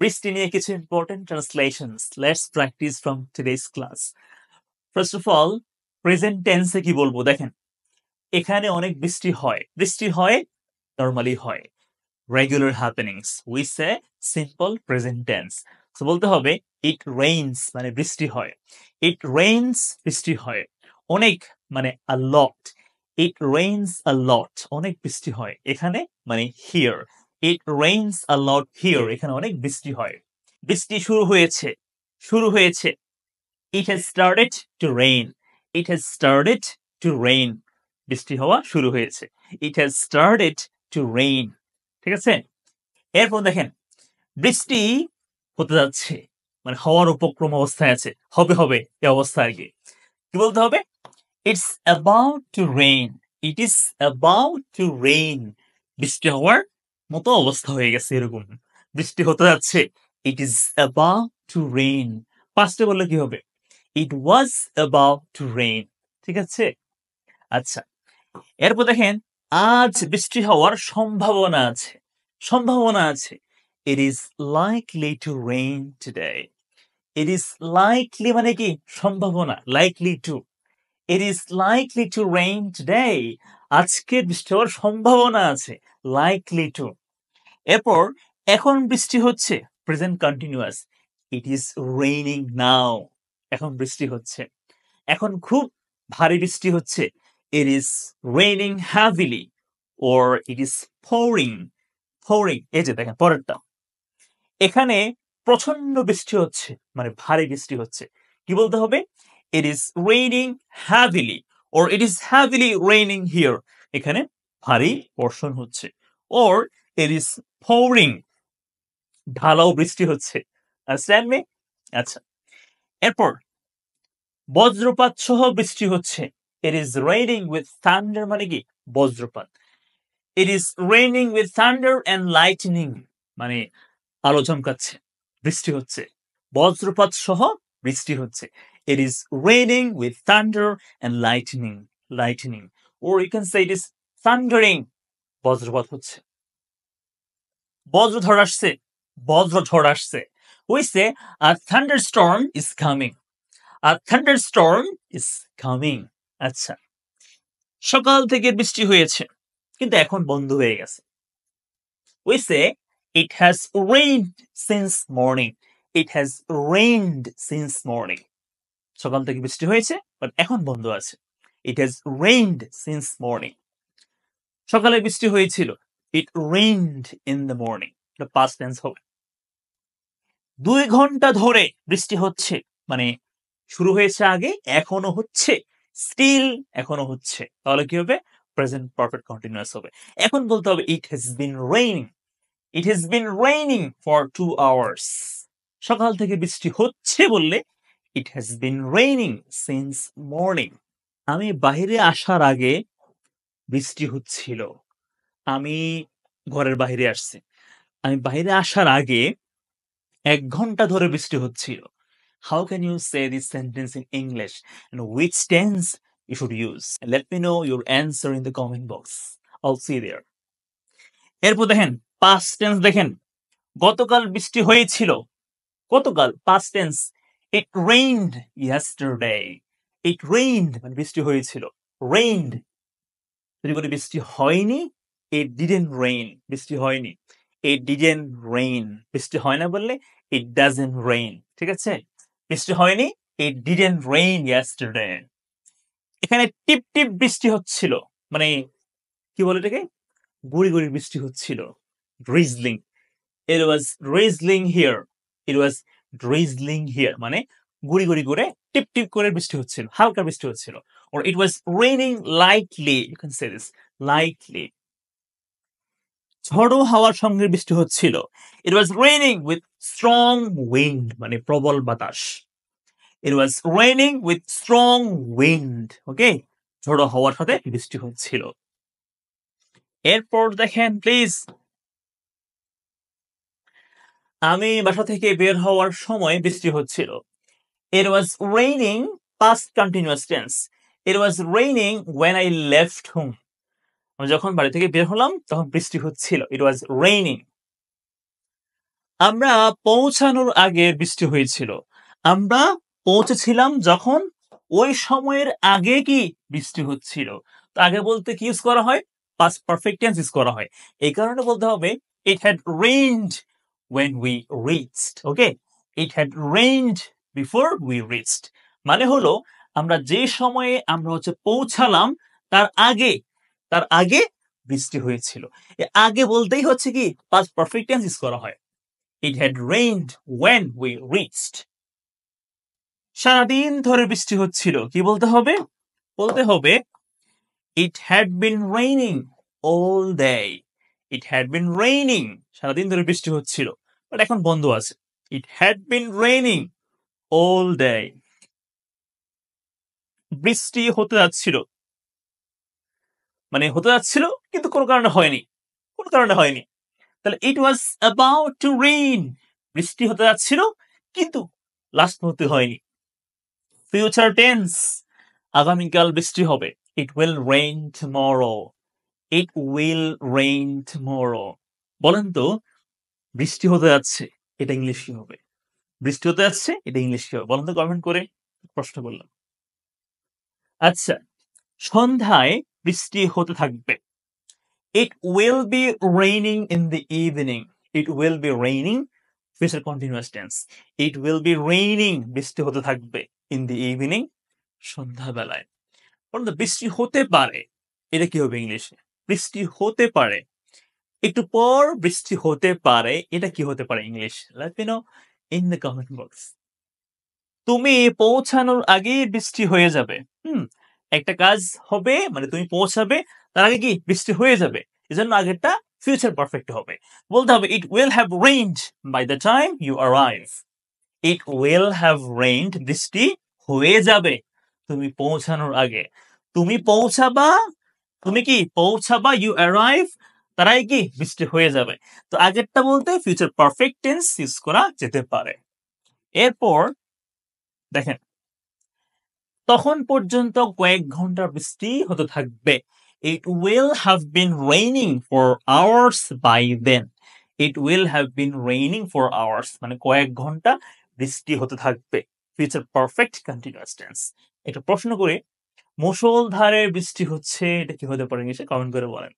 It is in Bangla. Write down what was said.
বৃষ্টি নিয়ে কিছু important translations let's practice from today's class. First of all, present টেন্সে কি বলবো দেখেন, এখানে অনেক বৃষ্টি হয় নর্মালি হয়, regular happenings we say simple present tense. তো বলতে হবে ইট রেইনস মানে বৃষ্টি হয়, ইট রেইনস বৃষ্টি হয়, অনেক মানে আ লট, ইট রেইনস আ লট অনেক বৃষ্টি হয় এখানে মানে here, it rains a lot here এখানে অনেক বৃষ্টি হয়। বৃষ্টি শুরু হয়েছে, it has started to rain, it has started to rain, বৃষ্টি হওয়া শুরু হয়েছে, it has started to rain. ঠিক আছে, এরপর দেখেন বৃষ্টি হতে যাচ্ছে মানে হওয়ার উপক্রম অবস্থায় আছে, হবে হবে এই অবস্থা আর কি। কি বলতে হবে? It's about to rain, it is about to rain, বৃষ্টি হওয়ার মতো অবস্থা হয়ে গেছে এরকম, বৃষ্টি হতে যাচ্ছে, it is about to rain. পাস্টে বললে কি হবে? It was about to rain. ঠিক আছে, আচ্ছা। এরপর দেখেন আজ বৃষ্টি হওয়ার সম্ভাবনা আছে, সম্ভাবনা আছে। It is likely to rain today, it is likely মানে কি সম্ভাবনা, likely to, it is likely to rain today, আজকে বৃষ্টি হওয়ার সম্ভাবনা আছে, লাইকলি টু। এরপর এখন বৃষ্টি হচ্ছে, present continuous, it is raining now, এখন বৃষ্টি হচ্ছে, এখন খুব ভারী বৃষ্টি হচ্ছে, it is raining heavily or it is pouring, pouring। এই যে দেখেন পরেরটা, এখানে প্রচন্ড বৃষ্টি হচ্ছে মানে ভারী বৃষ্টি হচ্ছে, কি বলতে হবে? ইট is raining heavily or it is heavily raining here, এখানে ভারী বর্ষণ হচ্ছে, ওর ইট ইজ pouring, ঢালাও বৃষ্টি হচ্ছে। Understand me? আচ্ছা, এরপর বজ্রপাত সহ বৃষ্টি হচ্ছে, it is raining with thunder মানে কি বজ্রপাত, it is raining with thunder and lightning মানে আলো চমকাচ্ছে, বৃষ্টি হচ্ছে, বজ্রপাত সহ বৃষ্টি হচ্ছে, it is raining with thunder and lightning, lightning or you can say it is thundering, বজ্রপাত হচ্ছে, বজ্রঝড় আসছে, বজ্রঝড় আসছে, we say a thunderstorm is coming, a thunderstorm is coming. আচ্ছা, সকাল থেকে বৃষ্টি হয়েছে কিন্তু এখন বন্ধ হয়ে গেছে, we say it has rained since morning, it has rained since morning, সকাল থেকে বৃষ্টি হয়েছে বাট এখন বন্ধ আছে, it has rained since morning. সকালে বৃষ্টি হয়েছিল, it rained in the morning, এটা পাস্ট টেন্স হবে। 2 ঘন্টা ধরে বৃষ্টি হচ্ছে মানে শুরু হয়েছে আগে, এখনো হচ্ছে, স্টিল এখনো হচ্ছে, তাহলে কি হবে? প্রেজেন্ট পারফেক্ট কন্টিনিউয়াস হবে। এখন বলতে হবে it has been raining, it has been raining for 2 hours, সকাল থেকে বৃষ্টি হচ্ছে বললে it has been raining since morning. আমি বাইরে আসার আগে বৃষ্টি হচ্ছিল, আমি ঘরের বাইরে আসছি, আমি বাইরে আসার আগে 1 ঘন্টা ধরে বৃষ্টি হচ্ছিল। How can you say this sentence in English and which tense you should use? Let me know your answer in the comment box. I'll see you there. এরপর দেখেন past tense দেখেন, গতকাল বৃষ্টি হয়েছিল, গতকাল past tense, it rained yesterday, it rained মানে বৃষ্টি হয়েছিল, rained যদি বলি বৃষ্টি হয়নি, it didn't rain, বৃষ্টি হয়নি, it didn't rain, বৃষ্টি হয় না বললে it doesn't rain। ঠিক আছে, বৃষ্টি হয়নি, it didn't rain yesterday। এখানে টিপ টিপ বৃষ্টি হচ্ছিল মানে কি বলে এটাকে, গুড়ি গুড়ি বৃষ্টি হচ্ছিল, drizzling, it was drizzling here, it was drizzling here মানে গুড়ি গুড়ি করে টিপ টিপ করে বৃষ্টি হচ্ছিল, হালকা বৃষ্টি হচ্ছিল, or it was raining lightly, you can say this, lightly। ঝড়ো হাওয়ার সঙ্গে বৃষ্টি হচ্ছিল, it was raining with strong wind মানে প্রবল বাতাস, it was raining with strong wind, ওকে, ঝড়ো হাওয়ার সাথে বৃষ্টি হচ্ছিল। এরপর দেখেন প্লিজ, আমি বাসা থেকে বের হওয়ার সময় বৃষ্টি হচ্ছিল, it was raining past continuous tense, it was raining when I left home, আমি যখন বাড়ি থেকে বের হলাম তখন বৃষ্টি হচ্ছিল, it was raining। আমরা পৌঁছানোর আগে বৃষ্টি হয়েছিল। আমরা পৌঁছেছিলাম যখন ওই সময়ের আগে কি বৃষ্টি হচ্ছিল। তো আগে বলতে কি ইউজ করা হয়? পাস্ট পারফেক্ট টেন্স ইউজ করা হয়। এই কারণে বলতে হবে it had rained when we reached. Okay? It had rained before we reached. মানে হলো আমরা যে সময়ে আমরা হচ্ছে পৌঁছালাম তার আগে বৃষ্টি হয়েছিল। আগে বলতেই হচ্ছে কি পাস্ট পারফেক্ট টেন্স ইউজ করা হয়। It had rained when we reached. সারাদিন ধরে বৃষ্টি হচ্ছিল। কি বলতে হবে? বলতে হবে It had been raining all day. It had been raining. সারাদিন ধরে বৃষ্টি হচ্ছিল। বাট এখন বন্ধ আছে। It had been raining all day. বৃষ্টি হতে যাচ্ছিল। মানে হতে যাচ্ছিল কিন্তু কোনো কারণে হয়নি। কোনো কারণে হয়নি। তাহলে it was about to rain. বৃষ্টি হতে যাচ্ছিল কিন্তু লাস্ট মুহূর্তে হয়নি। ফিউচার টেন্স আগামীকাল বৃষ্টি হবে। It will rain tomorrow. It will rain tomorrow. বলেন তো বৃষ্টি হতে যাচ্ছে এটা ইংলিশ কি হবে? বৃষ্টি হতে যাচ্ছে এটা ইংলিশ কি হবে? বলেন তো কমেন্ট করে। প্রশ্ন করলাম। আচ্ছা, সন্ধ্যায় বৃষ্টি হতে থাকবে। It will be raining in the evening. It will be raining. Future continuous tense. It will be raining. বৃষ্টি হতে থাকবে in the evening. সন্ধ্যাবেলায়। বলুন তো বৃষ্টি হতে পারে এটা কি হবে ইংলিশে? বৃষ্টি হতে পারে। একটু পর বৃষ্টি হতে পারে এটা কি হতে পারে English? Let me no in the comment box. তুমি পৌঁছানোর আগেই বৃষ্টি হয়ে যাবে। একটা কাজ হবে মানে তুমি পৌঁছাবে তার আগে কি বৃষ্টি হয়ে যাবে। এজন্য আগেরটা ফিউচার পারফেক্ট হবে। বলতে হবে it will have rained by the time you arrive. It will have rained বৃষ্টি হয়ে যাবে তুমি পৌঁছানোর আগে। তুমি পৌঁছাবা, তুমি কি পৌঁছাবা ইউ অ্যারাইভ তার আগে কি বৃষ্টি হয়ে যাবে। তো আগেরটা বলতে ফিউচার পারফেক্ট টেন্স ইউজ করা যেতে পারে। এরপর দেখেন তখন পর্যন্ত কয়েক ঘন্টা বৃষ্টি হতে থাকবে। It will have been raining for hours by then. It will have been raining for hours. মানে কয়েক ঘন্টা বৃষ্টি হতে থাকবে। Future perfect continuous tense. একটা প্রশ্ন করে মুষলধারে বৃষ্টি হচ্ছে এটা কি হতে পারে ইংলিশে? কমেন্ট করে বলেন।